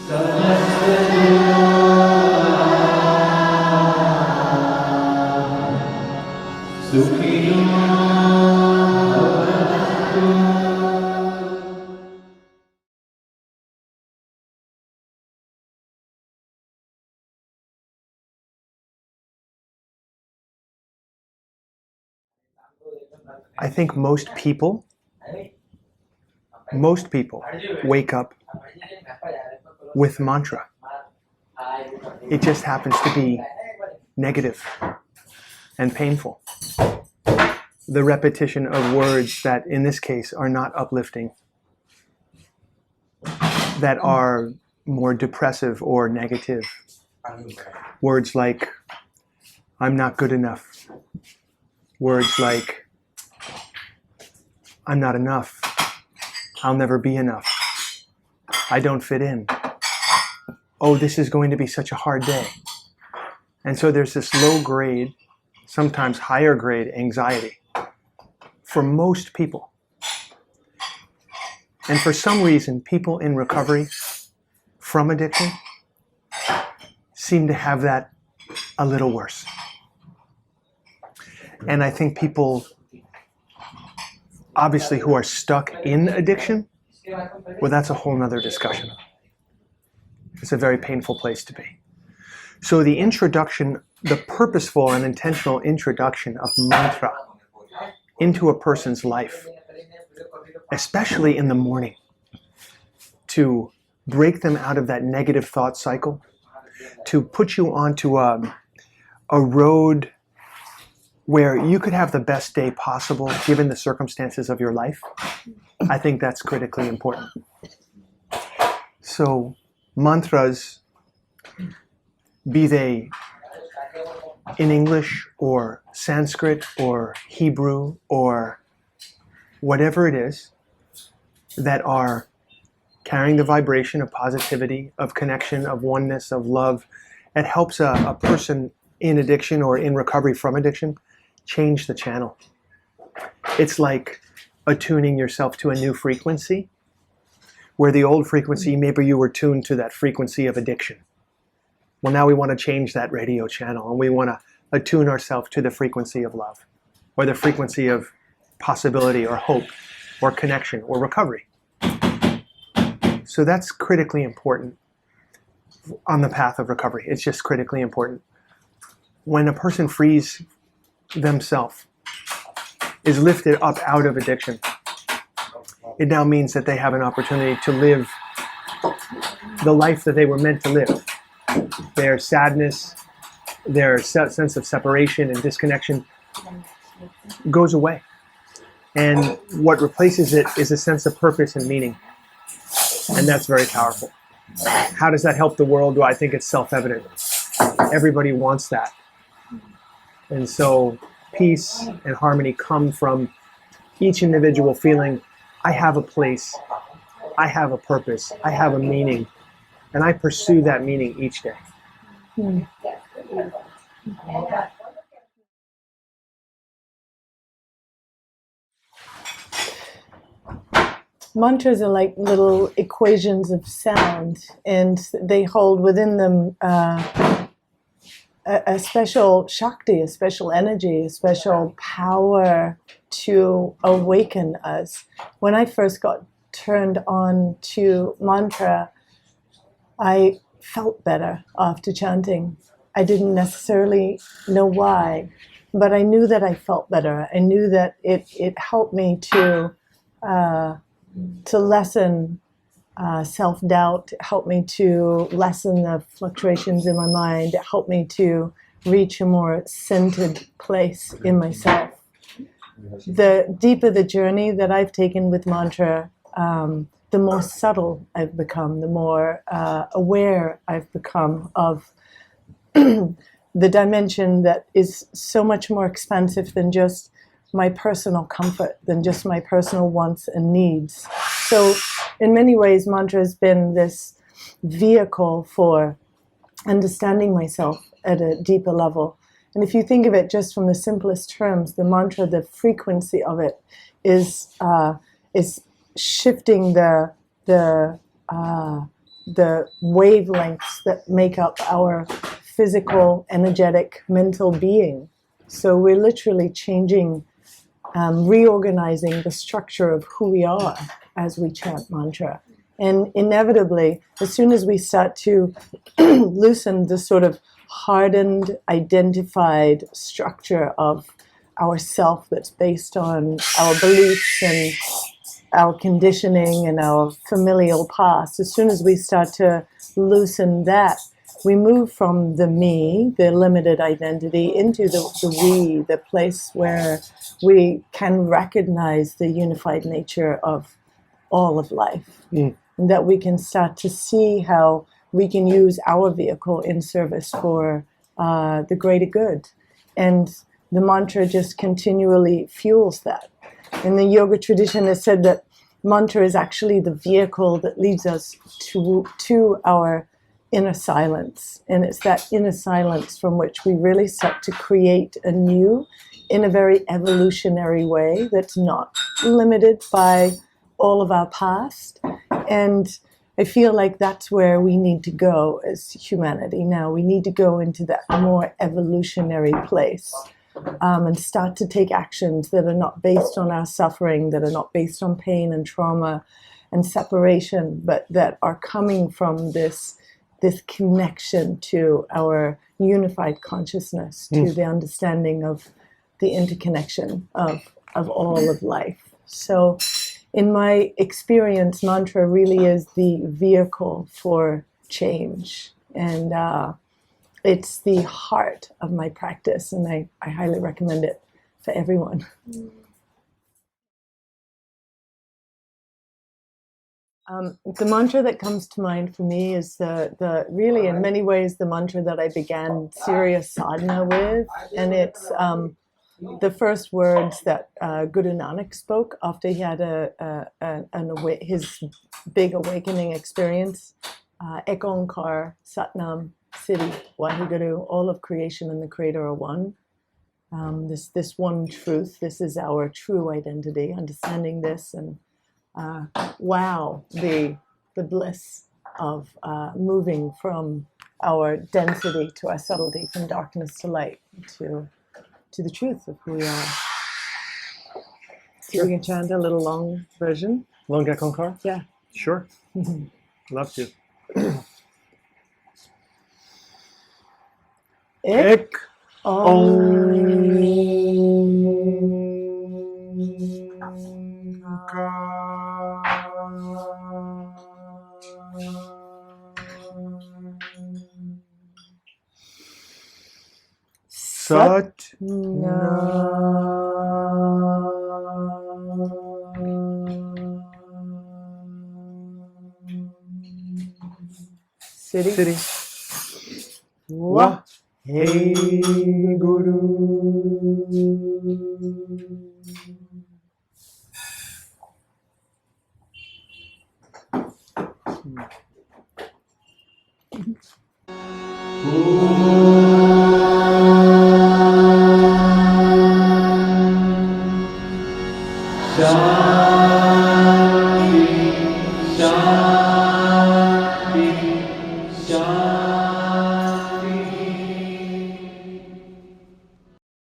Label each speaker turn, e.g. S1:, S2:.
S1: I think most people wake up with mantra. It just happens to be negative and painful. The repetition of words that in this case are not uplifting, that are more depressive or negative. Words like, I'm not good enough. Words like, I'm not enough. I'll never be enough. I don't fit in. Oh, this is going to be such a hard day. And so there's this low grade, sometimes higher grade anxiety for most people. And for some reason, people in recovery from addiction seem to have that a little worse. And I think people, obviously, who are stuck in addiction, well, that's a whole nother discussion. It's a very painful place to be. So the introduction, the purposeful and intentional introduction of mantra into a person's life, especially in the morning, to break them out of that negative thought cycle, to put you onto a road where you could have the best day possible given the circumstances of your life, I think that's critically important. So mantras, be they in English or Sanskrit or Hebrew or whatever it is, that are carrying the vibration of positivity, of connection, of oneness, of love, it helps a person in addiction or in recovery from addiction change the channel. It's like attuning yourself to a new frequency, where the old frequency, maybe you were tuned to that frequency of addiction. Well, now we want to change that radio channel and we want to attune ourselves to the frequency of love, or the frequency of possibility or hope or connection or recovery. So that's critically important on the path of recovery. It's just critically important. When a person frees themselves, is lifted up out of addiction, it now means that they have an opportunity to live the life that they were meant to live. Their sadness, their sense of separation and disconnection goes away. And what replaces it is a sense of purpose and meaning. And that's very powerful. How does that help the world? Well, I think it's self-evident. Everybody wants that. And so peace and harmony come from each individual feeling, I have a place, I have a purpose, I have a meaning, and I pursue that meaning each day.
S2: Mantras are like little equations of sound, and they hold within them a special Shakti, a special energy, a special power to awaken us. When I first got turned on to mantra, I felt better after chanting. I didn't necessarily know why, but I knew that I felt better. I knew that it helped me to lessen self-doubt, it helped me to lessen the fluctuations in my mind, it helped me to reach a more centered place in myself. The deeper the journey that I've taken with mantra, the more subtle I've become, the more aware I've become of the dimension that is so much more expansive than just my personal comfort, than just my personal wants and needs. So in many ways, mantra has been this vehicle for understanding myself at a deeper level. And if you think of it just from the simplest terms, the mantra, the frequency of it is shifting the the wavelengths that make up our physical, energetic, mental being. So we're literally changing, reorganizing the structure of who we are as we chant mantra. And inevitably, as soon as we start to loosen the sort of hardened, identified structure of our self that's based on our beliefs and our conditioning and our familial past, as soon as we start to loosen that, we move from the me, the limited identity, into the we, the place where we can recognize the unified nature of all of life. And that we can start to see how we can use our vehicle in service for the greater good. And the mantra just continually fuels that. In the yoga tradition, it's said that mantra is actually the vehicle that leads us to our inner silence. And it's that inner silence from which we really start to create anew in a very evolutionary way that's not limited by all of our past. And I feel like that's where we need to go as humanity now. We need to go into that more evolutionary place. And start to take actions that are not based on our suffering, that are not based on pain and trauma and separation, but that are coming from this connection to our unified consciousness, to the understanding of the interconnection of all of life. So in my experience, mantra really is the vehicle for change. And it's the heart of my practice, and I highly recommend it for everyone. The mantra that comes to mind for me is the really, in many ways, the mantra that I began serious sadhana with, and it's the first words that Guru Nanak spoke after he had his big awakening experience. Ek Onkar, Satnam, Siddhi, Waheguru, all of creation and the Creator are one. This one truth, this is our true identity. Understanding this, and wow, the bliss of moving from our density to our subtlety, from darkness to light, to the truth of who we are. So we can chant a little long version.
S1: Long Ek Onkar?
S2: Yeah.
S1: Sure. Love to.
S2: Ek
S1: Sat
S2: Siddhi.
S1: Wah Hey Guru. Shanti.